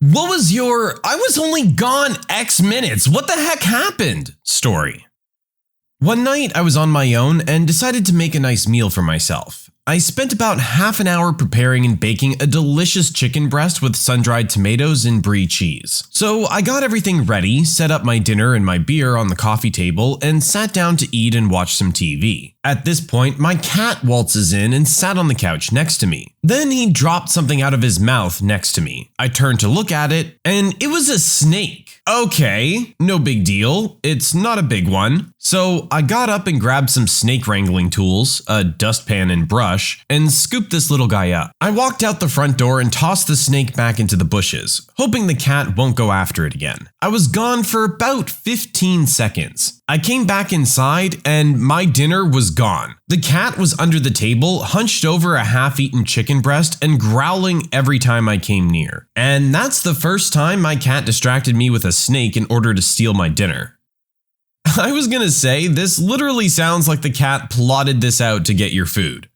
What was your "I was only gone X minutes, what the heck happened" story? One night I was on my own and decided to make a nice meal for myself. I spent about half an hour preparing and baking a delicious chicken breast with sun-dried tomatoes and brie cheese. So I got everything ready, set up my dinner and my beer on the coffee table, and sat down to eat and watch some TV. At this point, my cat waltzes in and sat on the couch next to me. Then he dropped something out of his mouth next to me. I turned to look at it, and it was a snake. Okay, no big deal. It's not a big one. So I got up and grabbed some snake wrangling tools, a dustpan and brush, and scooped this little guy up. I walked out the front door and tossed the snake back into the bushes, hoping the cat won't go after it again. I was gone for about 15 seconds. I came back inside and my dinner was gone. The cat was under the table, hunched over a half-eaten chicken breast and growling every time I came near. And that's the first time my cat distracted me with a snake in order to steal my dinner. I was gonna say, this literally sounds like the cat plotted this out to get your food.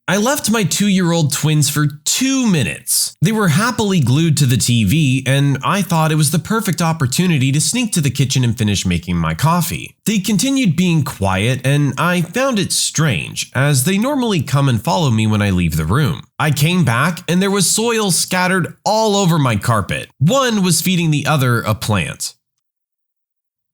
I left my 2-year-old twins for 2 minutes. They were happily glued to the TV, and I thought it was the perfect opportunity to sneak to the kitchen and finish making my coffee. They continued being quiet, and I found it strange, as they normally come and follow me when I leave the room. I came back, and there was soil scattered all over my carpet. One was feeding the other a plant.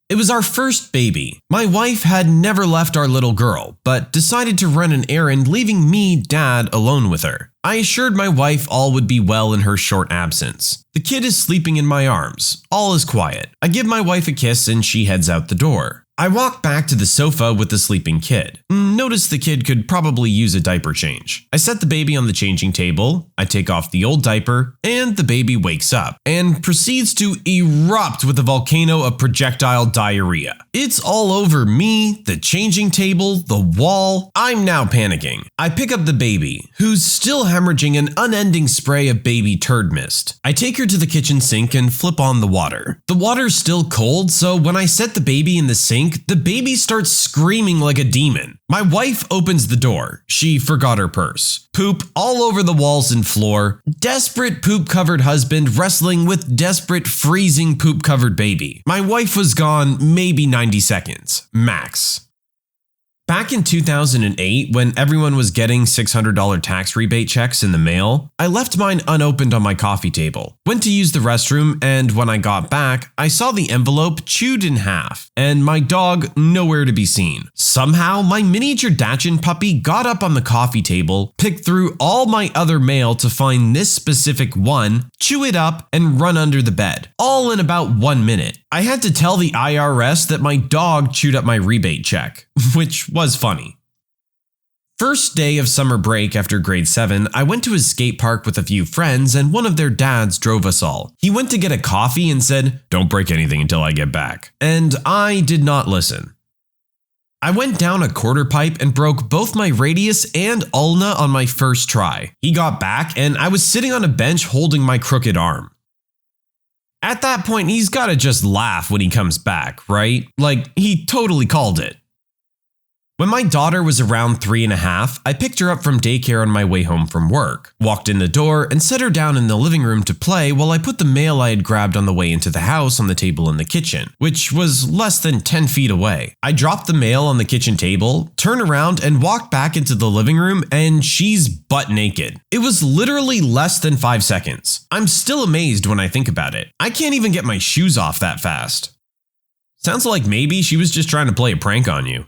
It was our first baby. My wife had never left our little girl, but decided to run an errand, leaving me, Dad, alone with her. I assured my wife all would be well in her short absence. The kid is sleeping in my arms. All is quiet. I give my wife a kiss and she heads out the door. I walk back to the sofa with the sleeping kid. Notice the kid could probably use a diaper change. I set the baby on the changing table, I take off the old diaper, and the baby wakes up and proceeds to erupt with a volcano of projectile diarrhea. It's all over me, the changing table, the wall. I'm now panicking. I pick up the baby, who's still hemorrhaging an unending spray of baby turd mist. I take her to the kitchen sink and flip on the water. The water's still cold, so when I set the baby in the sink, the baby starts screaming like a demon. My wife opens the door. She forgot her purse. Poop all over the walls and floor. Desperate poop-covered husband wrestling with desperate freezing poop-covered baby. My wife was gone maybe 90 seconds, max. Back in 2008, when everyone was getting $600 tax rebate checks in the mail, I left mine unopened on my coffee table. Went to use the restroom, and when I got back, I saw the envelope chewed in half, and my dog nowhere to be seen. Somehow, my miniature Dachshund puppy got up on the coffee table, picked through all my other mail to find this specific one, chew it up, and run under the bed. All in about 1 minute. I had to tell the IRS that my dog chewed up my rebate check, which was funny. First day of summer break after grade 7, I went to a skate park with a few friends and one of their dads drove us all. He went to get a coffee and said, "Don't break anything until I get back." And I did not listen. I went down a quarter pipe and broke both my radius and ulna on my first try. He got back and I was sitting on a bench holding my crooked arm. At that point, he's gotta just laugh when he comes back, right? Like, he totally called it. When my daughter was around 3.5, I picked her up from daycare on my way home from work, walked in the door, and set her down in the living room to play while I put the mail I had grabbed on the way into the house on the table in the kitchen, which was less than 10 feet away. I dropped the mail on the kitchen table, turned around, and walked back into the living room, and she's butt naked. It was literally less than 5 seconds. I'm still amazed when I think about it. I can't even get my shoes off that fast. Sounds like maybe she was just trying to play a prank on you.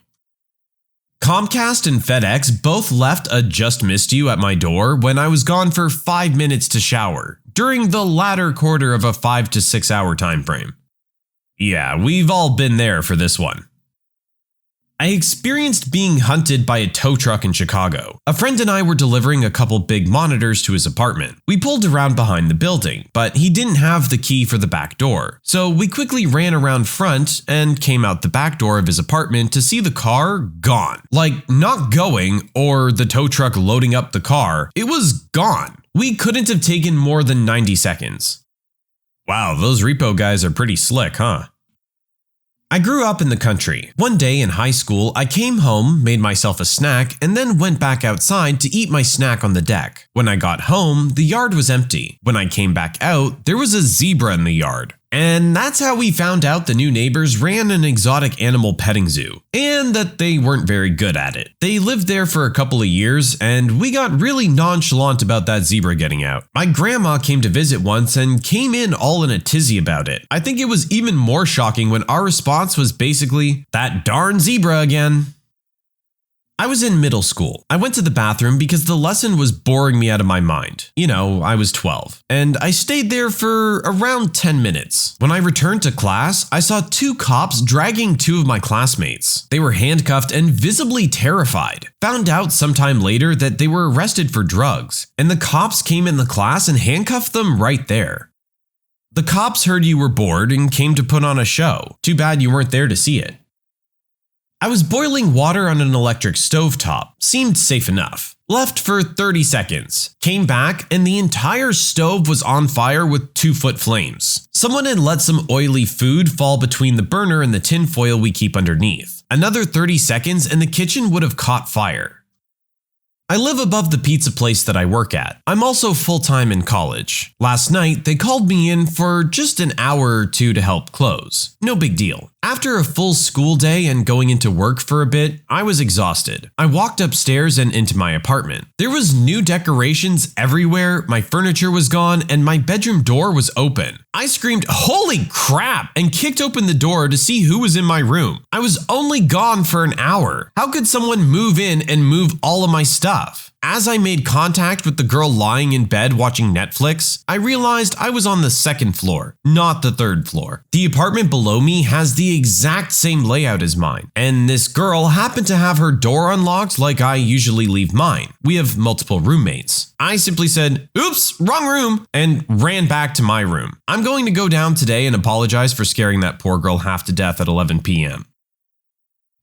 Comcast and FedEx both left a "just missed you" at my door when I was gone for 5 minutes to shower, during the latter quarter of a 5 to 6 hour time frame. Yeah, we've all been there for this one. I experienced being hunted by a tow truck in Chicago. A friend and I were delivering a couple big monitors to his apartment. We pulled around behind the building, but he didn't have the key for the back door. So we quickly ran around front and came out the back door of his apartment to see the car gone. Like, not going, or the tow truck loading up the car. It was gone. We couldn't have taken more than 90 seconds. Wow, those repo guys are pretty slick, huh? I grew up in the country. One day in high school, I came home, made myself a snack, and then went back outside to eat my snack on the deck. When I got home, the yard was empty. When I came back out, there was a zebra in the yard. And that's how we found out the new neighbors ran an exotic animal petting zoo, and that they weren't very good at it. They lived there for a couple of years, and we got really nonchalant about that zebra getting out. My grandma came to visit once and came in all in a tizzy about it. I think it was even more shocking when our response was basically, "That darn zebra again." I was in middle school. I went to the bathroom because the lesson was boring me out of my mind. You know, I was 12. And I stayed there for around 10 minutes. When I returned to class, I saw 2 cops dragging 2 of my classmates. They were handcuffed and visibly terrified. Found out sometime later that they were arrested for drugs. And the cops came in the class and handcuffed them right there. The cops heard you were bored and came to put on a show. Too bad you weren't there to see it. I was boiling water on an electric stovetop. Seemed safe enough. Left for 30 seconds. Came back and the entire stove was on fire with 2-foot flames. Someone had let some oily food fall between the burner and the tin foil we keep underneath. Another 30 seconds and the kitchen would have caught fire. I live above the pizza place that I work at. I'm also full-time in college. Last night, they called me in for just an hour or 2 to help close. No big deal. After a full school day and going into work for a bit, I was exhausted. I walked upstairs and into my apartment. There was new decorations everywhere, my furniture was gone, and my bedroom door was open. I screamed, "Holy crap!" and kicked open the door to see who was in my room. I was only gone for an hour. How could someone move in and move all of my stuff? As I made contact with the girl lying in bed watching Netflix, I realized I was on the 2nd floor, not the 3rd floor. The apartment below me has the exact same layout as mine, and this girl happened to have her door unlocked like I usually leave mine. We have multiple roommates. I simply said, "Oops, wrong room," and ran back to my room. I'm going to go down today and apologize for scaring that poor girl half to death at 11 p.m.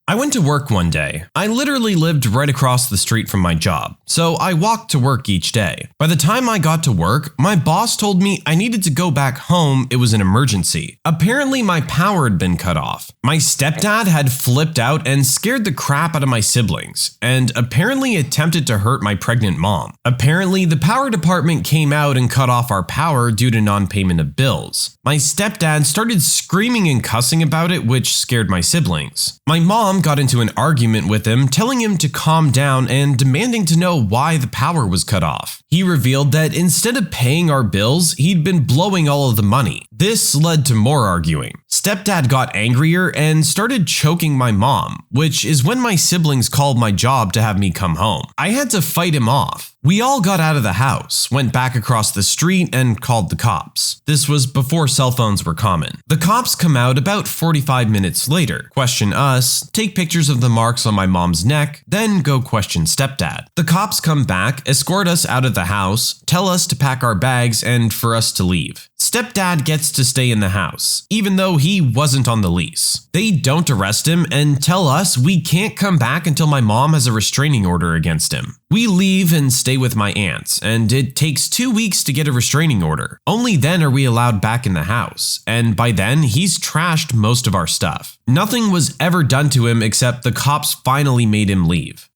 I went to work one day. I literally lived right across the street from my job, so I walked to work each day. By the time I got to work, my boss told me I needed to go back home. It was an emergency. Apparently my power had been cut off. My stepdad had flipped out and scared the crap out of my siblings, and apparently attempted to hurt my pregnant mom. Apparently the power department came out and cut off our power due to non-payment of bills. My stepdad started screaming and cussing about it, which scared my siblings. My mom got into an argument with him, telling him to calm down and demanding to know why the power was cut off. He revealed that instead of paying our bills, he'd been blowing all of the money. This led to more arguing. Stepdad got angrier and started choking my mom, which is when my siblings called my job to have me come home. I had to fight him off. We all got out of the house, went back across the street, and called the cops. This was before cell phones were common. The cops come out about 45 minutes later, question us, take pictures of the marks on my mom's neck, then go question stepdad. The cops come back, escort us out of the house, tell us to pack our bags, and for us to leave. Stepdad gets to stay in the house, even though he wasn't on the lease. They don't arrest him and tell us we can't come back until my mom has a restraining order against him. We leave and stay with my aunts, and it takes 2 weeks to get a restraining order. Only then are we allowed back in the house, and by then he's trashed most of our stuff. Nothing was ever done to him except the cops finally made him leave.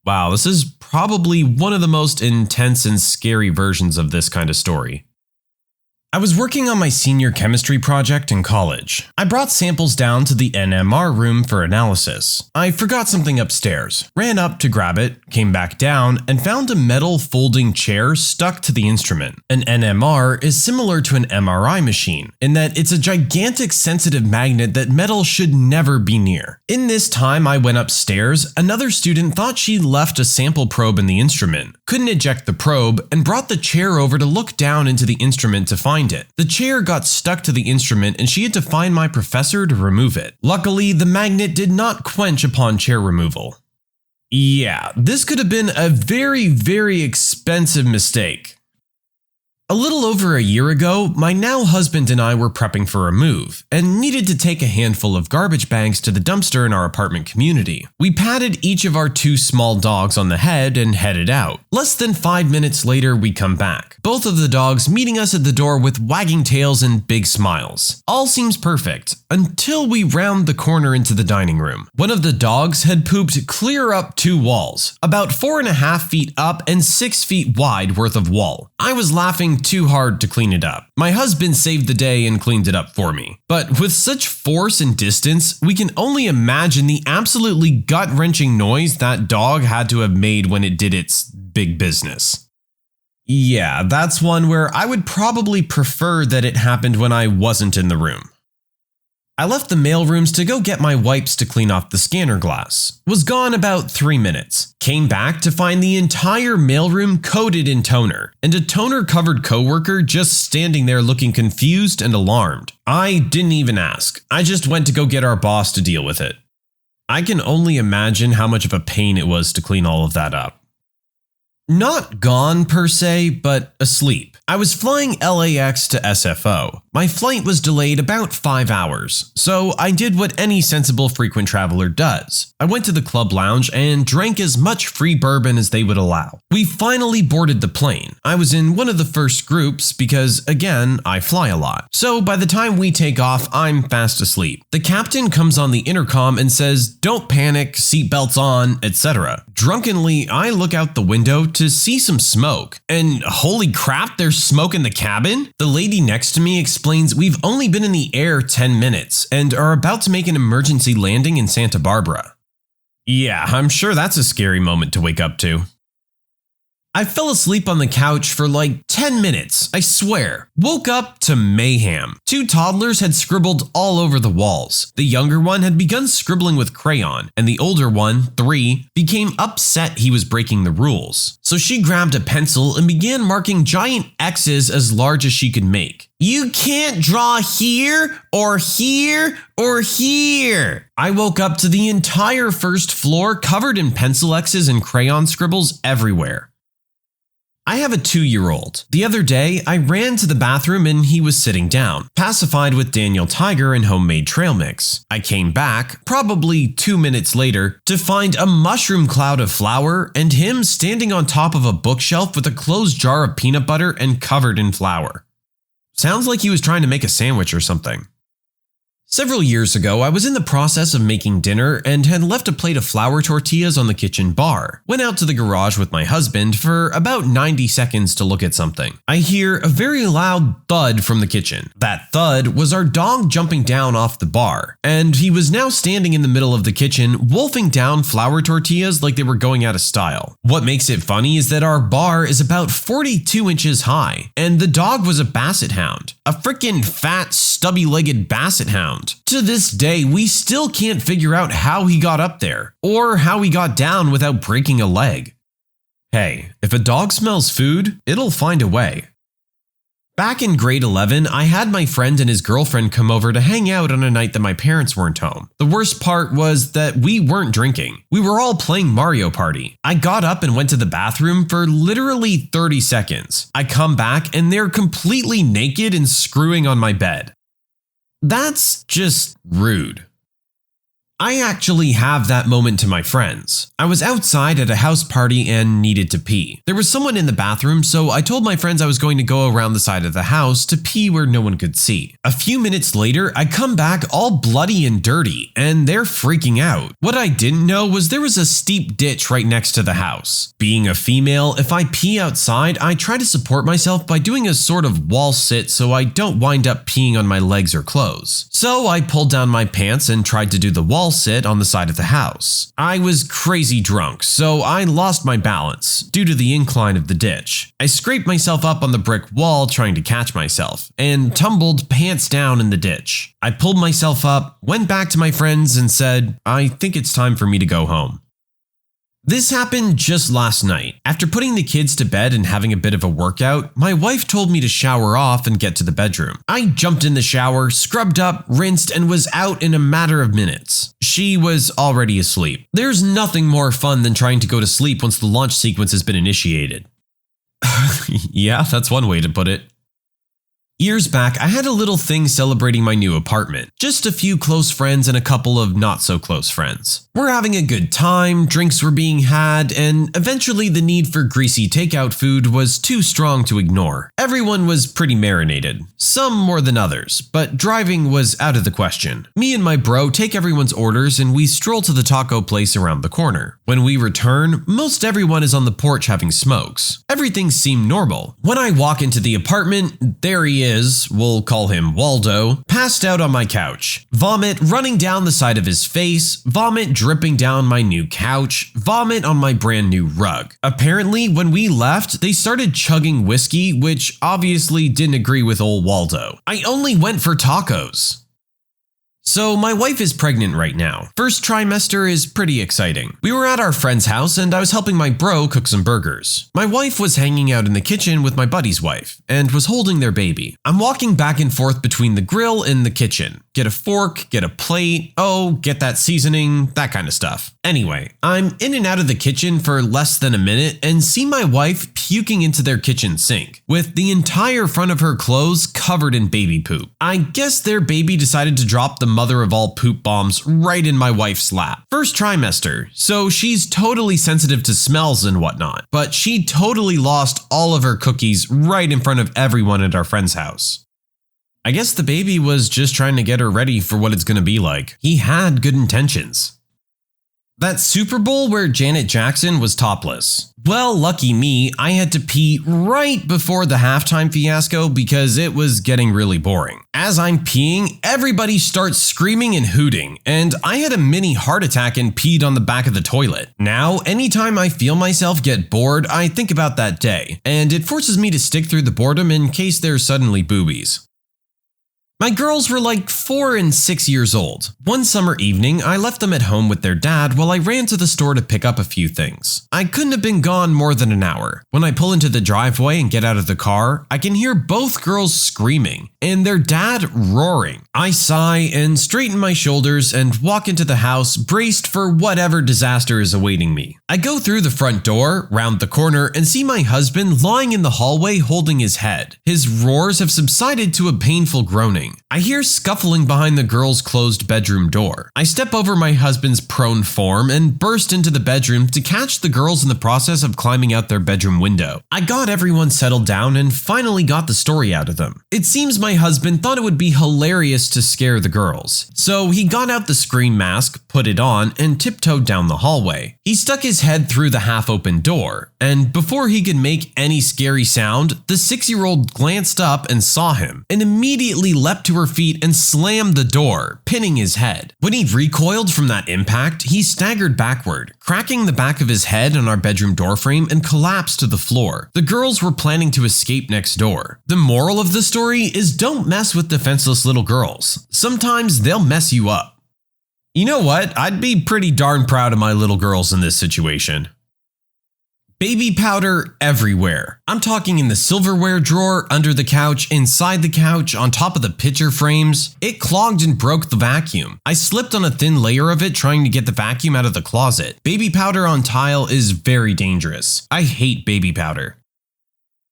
Wow, this is probably one of the most intense and scary versions of this kind of story. I was working on my senior chemistry project in college. I brought samples down to the NMR room for analysis. I forgot something upstairs, ran up to grab it, came back down, and found a metal folding chair stuck to the instrument. An NMR is similar to an MRI machine in that it's a gigantic sensitive magnet that metal should never be near. In this time I went upstairs, another student thought she left a sample probe in the instrument, couldn't eject the probe, and brought the chair over to look down into the instrument to find it. The chair got stuck to the instrument and she had to find my professor to remove it. Luckily, the magnet did not quench upon chair removal. Yeah, this could have been a very, very expensive mistake. A little over a year ago, my now husband and I were prepping for a move and needed to take a handful of garbage bags to the dumpster in our apartment community. We patted each of our 2 small dogs on the head and headed out. Less than 5 minutes later, we come back, both of the dogs meeting us at the door with wagging tails and big smiles. All seems perfect until we round the corner into the dining room. One of the dogs had pooped clear up 2 walls, about 4.5 feet up and 6 feet wide worth of wall. I was laughing too hard to clean it up. My husband saved the day and cleaned it up for me. But with such force and distance, we can only imagine the absolutely gut-wrenching noise that dog had to have made when it did its big business. Yeah, that's one where I would probably prefer that it happened when I wasn't in the room. I left the mailrooms to go get my wipes to clean off the scanner glass. Was gone about 3 minutes. Came back to find the entire mailroom coated in toner, and a toner-covered coworker just standing there looking confused and alarmed. I didn't even ask. I just went to go get our boss to deal with it. I can only imagine how much of a pain it was to clean all of that up. Not gone per se, but asleep. I was flying LAX to SFO. My flight was delayed about 5 hours, so I did what any sensible frequent traveler does. I went to the club lounge and drank as much free bourbon as they would allow. We finally boarded the plane. I was in one of the first groups because, again, I fly a lot. So by the time we take off, I'm fast asleep. The captain comes on the intercom and says, "Don't panic, seatbelts on, etc." Drunkenly, I look out the window to see some smoke. And holy crap, there's smoke in the cabin? The lady next to me explains we've only been in the air 10 minutes and are about to make an emergency landing in Santa Barbara. Yeah, I'm sure that's a scary moment to wake up to. I fell asleep on the couch for like 10 minutes, I swear. Woke up to mayhem. 2 toddlers had scribbled all over the walls. The younger one had begun scribbling with crayon, and the older one, 3, became upset he was breaking the rules. So she grabbed a pencil and began marking giant X's as large as she could make. "You can't draw here, or here, or here." I woke up to the entire first floor covered in pencil X's and crayon scribbles everywhere. I have a 2-year-old. The other day, I ran to the bathroom and he was sitting down, pacified with Daniel Tiger and homemade trail mix. I came back, probably 2 minutes later, to find a mushroom cloud of flour and him standing on top of a bookshelf with a closed jar of peanut butter and covered in flour. Sounds like he was trying to make a sandwich or something. Several years ago, I was in the process of making dinner and had left a plate of flour tortillas on the kitchen bar. Went out to the garage with my husband for about 90 seconds to look at something. I hear a very loud thud from the kitchen. That thud was our dog jumping down off the bar, and he was now standing in the middle of the kitchen, wolfing down flour tortillas like they were going out of style. What makes it funny is that our bar is about 42 inches high, and the dog was a Basset hound. A frickin' fat, stubby-legged Basset hound. To this day, we still can't figure out how he got up there, or how he got down without breaking a leg. Hey, if a dog smells food, it'll find a way. Back in grade 11, I had my friend and his girlfriend come over to hang out on a night that my parents weren't home. The worst part was that we weren't drinking. We were all playing Mario Party. I got up and went to the bathroom for literally 30 seconds. I come back and they're completely naked and screwing on my bed. That's just rude. I actually have that moment to my friends. I was outside at a house party and needed to pee. There was someone in the bathroom, so I told my friends I was going to go around the side of the house to pee where no one could see. A few minutes later, I come back all bloody and dirty, and they're freaking out. What I didn't know was there was a steep ditch right next to the house. Being a female, if I pee outside, I try to support myself by doing a sort of wall sit so I don't wind up peeing on my legs or clothes. So I pulled down my pants and tried to do the wall sit on the side of the house. I was crazy drunk, so I lost my balance due to the incline of the ditch. I scraped myself up on the brick wall trying to catch myself, and tumbled pants down in the ditch. I pulled myself up, went back to my friends and said, "I think it's time for me to go home." This happened just last night. After putting the kids to bed and having a bit of a workout, my wife told me to shower off and get to the bedroom. I jumped in the shower, scrubbed up, rinsed, and was out in a matter of minutes. She was already asleep. There's nothing more fun than trying to go to sleep once the launch sequence has been initiated. Yeah, that's one way to put it. Years back, I had a little thing celebrating my new apartment. Just a few close friends and a couple of not so close friends. We're having a good time, drinks were being had, and eventually the need for greasy takeout food was too strong to ignore. Everyone was pretty marinated, some more than others, but driving was out of the question. Me and my bro take everyone's orders and we stroll to the taco place around the corner. When we return, most everyone is on the porch having smokes. Everything seemed normal. When I walk into the apartment, there he is, we'll call him Waldo, passed out on my couch. Vomit running down the side of his face, vomit dripping down my new couch, vomit on my brand new rug. Apparently, when we left, they started chugging whiskey, which obviously didn't agree with old Waldo. I only went for tacos. So my wife is pregnant right now. First trimester is pretty exciting. We were at our friend's house and I was helping my bro cook some burgers. My wife was hanging out in the kitchen with my buddy's wife and was holding their baby. I'm walking back and forth between the grill and the kitchen. Get a fork, get a plate, get that seasoning, that kind of stuff. Anyway, I'm in and out of the kitchen for less than a minute and see my wife puking into their kitchen sink, with the entire front of her clothes covered in baby poop. I guess their baby decided to drop the mother of all poop bombs right in my wife's lap. First trimester, so she's totally sensitive to smells and whatnot, but she totally lost all of her cookies right in front of everyone at our friend's house. I guess the baby was just trying to get her ready for what it's gonna be like. He had good intentions. That Super Bowl where Janet Jackson was topless. Well, lucky me, I had to pee right before the halftime fiasco because it was getting really boring. As I'm peeing, everybody starts screaming and hooting, and I had a mini heart attack and peed on the back of the toilet. Now, anytime I feel myself get bored, I think about that day, and it forces me to stick through the boredom in case there's suddenly boobies. My girls were like 4 and 6 years old. One summer evening, I left them at home with their dad while I ran to the store to pick up a few things. I couldn't have been gone more than an hour. When I pull into the driveway and get out of the car, I can hear both girls screaming and their dad roaring. I sigh and straighten my shoulders and walk into the house, braced for whatever disaster is awaiting me. I go through the front door, round the corner, and see my husband lying in the hallway holding his head. His roars have subsided to a painful groaning. I hear scuffling behind the girl's closed bedroom door. I step over my husband's prone form and burst into the bedroom to catch the girls in the process of climbing out their bedroom window. I got everyone settled down and finally got the story out of them. It seems my husband thought it would be hilarious to scare the girls. So he got out the scream mask, put it on, and tiptoed down the hallway. He stuck his head through the half-open door, and before he could make any scary sound, the 6-year-old glanced up and saw him, and immediately leapt to her feet and slammed the door, pinning his head. When he recoiled from that impact, he staggered backward, cracking the back of his head on our bedroom doorframe and collapsed to the floor. The girls were planning to escape next door. The moral of the story is don't mess with defenseless little girls. Sometimes they'll mess you up. You know what? I'd be pretty darn proud of my little girls in this situation. Baby powder everywhere. I'm talking in the silverware drawer, under the couch, inside the couch, on top of the picture frames. It clogged and broke the vacuum. I slipped on a thin layer of it trying to get the vacuum out of the closet. Baby powder on tile is very dangerous. I hate baby powder.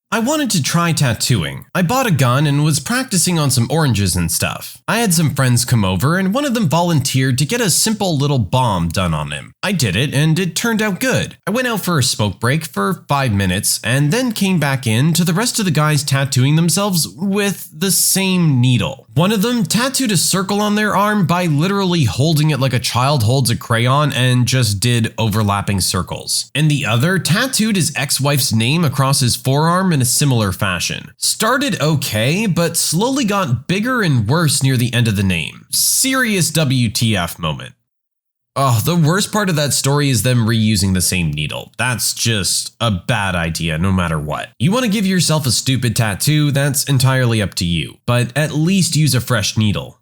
I wanted to try tattooing. I bought a gun and was practicing on some oranges and stuff. I had some friends come over and one of them volunteered to get a simple little bomb done on him. I did it and it turned out good. I went out for a smoke break for 5 minutes and then came back in to the rest of the guys tattooing themselves with the same needle. One of them tattooed a circle on their arm by literally holding it like a child holds a crayon and just did overlapping circles. And the other tattooed his ex-wife's name across his forearm in a similar fashion. Started okay, but slowly got bigger and worse near the end of the name. Serious WTF moment. Oh, the worst part of that story is them reusing the same needle. That's just a bad idea no matter what. You want to give yourself a stupid tattoo, that's entirely up to you, but at least use a fresh needle.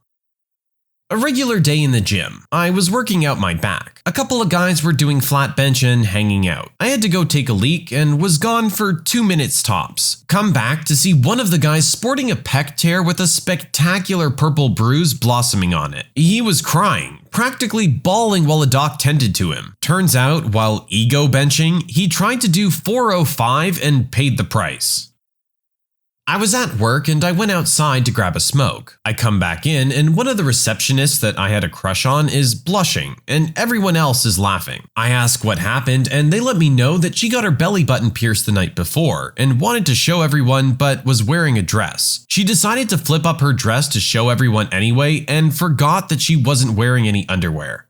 A regular day in the gym. I was working out my back. A couple of guys were doing flat bench and hanging out. I had to go take a leak and was gone for 2 minutes tops. Come back to see one of the guys sporting a pec tear with a spectacular purple bruise blossoming on it. He was crying, practically bawling while a doc tended to him. Turns out, while ego benching, he tried to do 405 and paid the price. I was at work and I went outside to grab a smoke. I come back in and one of the receptionists that I had a crush on is blushing and everyone else is laughing. I ask what happened and they let me know that she got her belly button pierced the night before and wanted to show everyone but was wearing a dress. She decided to flip up her dress to show everyone anyway and forgot that she wasn't wearing any underwear.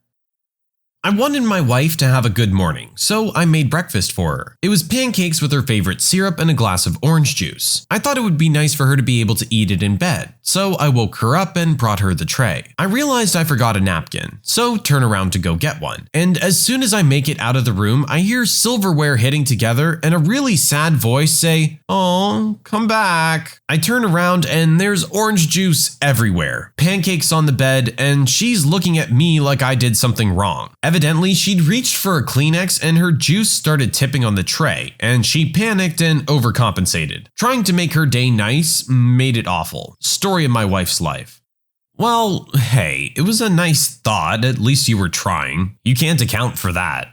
I wanted my wife to have a good morning, so I made breakfast for her. It was pancakes with her favorite syrup and a glass of orange juice. I thought it would be nice for her to be able to eat it in bed, so I woke her up and brought her the tray. I realized I forgot a napkin, so turn around to go get one. And as soon as I make it out of the room, I hear silverware hitting together and a really sad voice say, "Oh, come back." I turn around and there's orange juice everywhere, pancakes on the bed, and she's looking at me like I did something wrong. Evidently, she'd reached for a Kleenex and her juice started tipping on the tray, and she panicked and overcompensated. Trying to make her day nice made it awful. Story of my wife's life. Well, hey, it was a nice thought, at least you were trying. You can't account for that.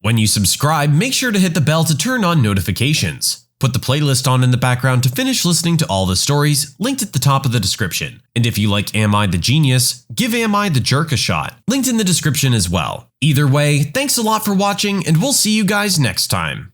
When you subscribe, make sure to hit the bell to turn on notifications. Put the playlist on in the background to finish listening to all the stories, linked at the top of the description. And if you like Am I the Genius, give Am I the Jerk a shot, linked in the description as well. Either way, thanks a lot for watching, and we'll see you guys next time.